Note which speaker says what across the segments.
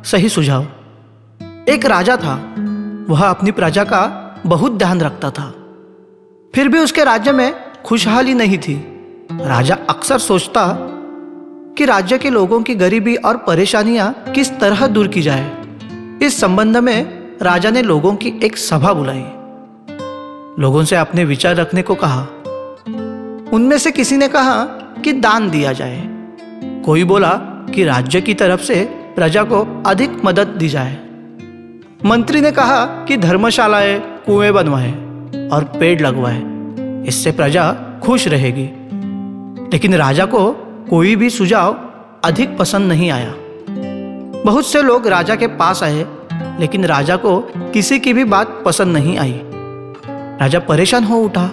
Speaker 1: सही सुझाव। एक राजा था, वह अपनी प्रजा का बहुत ध्यान रखता था। फिर भी उसके राज्य में खुशहाली नहीं थी। राजा अक्सर सोचता कि राज्य के लोगों की गरीबी और परेशानियां किस तरह दूर की जाए। इस संबंध में राजा ने लोगों की एक सभा बुलाई, लोगों से अपने विचार रखने को कहा। उनमें से किसी ने कहा कि दान दिया जाए, कोई बोला कि राज्य की तरफ से प्रजा को अधिक मदद दी जाए। मंत्री ने कहा कि धर्मशालाएं, कुएं बनवाए और पेड़ लगवाए, इससे प्रजा खुश रहेगी। लेकिन राजा को कोई भी सुझाव अधिक पसंद नहीं आया। बहुत से लोग राजा के पास आए, लेकिन राजा को किसी की भी बात पसंद नहीं आई। राजा परेशान हो उठा।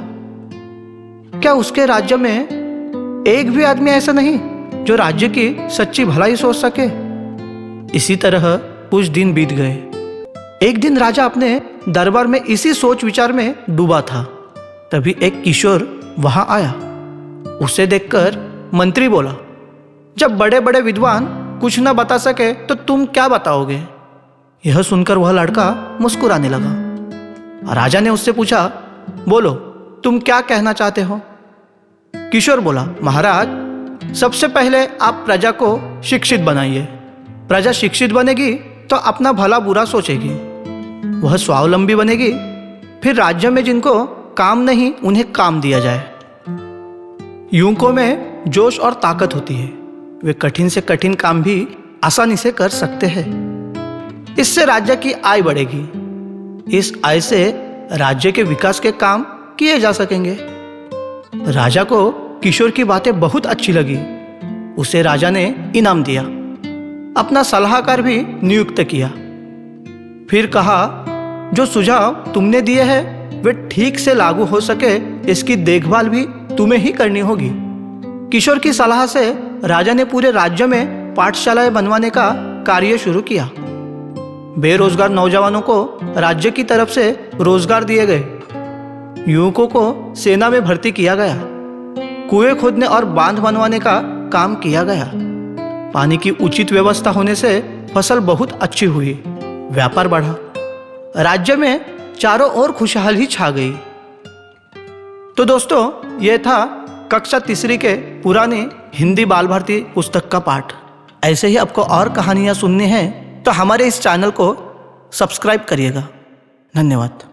Speaker 1: क्या उसके राज्य में एक भी आदमी ऐसा नहीं जो राज्य की सच्ची भलाई सोच सके? इसी तरह कुछ दिन बीत गए। एक दिन राजा अपने दरबार में इसी सोच विचार में डूबा था। तभी एक किशोर वहां आया। उसे देखकर मंत्री बोला, जब बड़े बड़े विद्वान कुछ न बता सके तो तुम क्या बताओगे? यह सुनकर वह लड़का मुस्कुराने लगा। राजा ने उससे पूछा, बोलो, तुम क्या कहना चाहते हो? किशोर बोला, महाराज, सबसे पहले आप प्रजा को शिक्षित बनाइए। प्रजा शिक्षित बनेगी तो अपना भला बुरा सोचेगी, वह स्वावलंबी बनेगी। फिर राज्य में जिनको काम नहीं उन्हें काम दिया जाए। युवकों में जोश और ताकत होती है, वे कठिन से कठिन काम भी आसानी से कर सकते हैं। इससे राज्य की आय बढ़ेगी। इस आय से राज्य के विकास के काम किए जा सकेंगे। राजा को किशोर की बातें बहुत अच्छी लगी। उसे राजा ने इनाम दिया, अपना सलाहकार भी नियुक्त किया। फिर कहा, जो सुझाव तुमने दिए हैं वे ठीक से लागू हो सके, इसकी देखभाल भी तुम्हें ही करनी होगी। किशोर की सलाह से राजा ने पूरे राज्य में पाठशालाएं बनवाने का कार्य शुरू किया। बेरोजगार नौजवानों को राज्य की तरफ से रोजगार दिए गए। युवकों को सेना में भर्ती किया गया। कुएं खोदने और बांध बनवाने का काम किया गया। पानी की उचित व्यवस्था होने से फसल बहुत अच्छी हुई, व्यापार बढ़ा। राज्य में चारों ओर खुशहाली छा गई। तो दोस्तों, यह था कक्षा तीसरी के पुरानी हिंदी बाल भारती पुस्तक का पाठ। ऐसे ही आपको और कहानियां सुननी हैं तो हमारे इस चैनल को सब्सक्राइब करिएगा। धन्यवाद।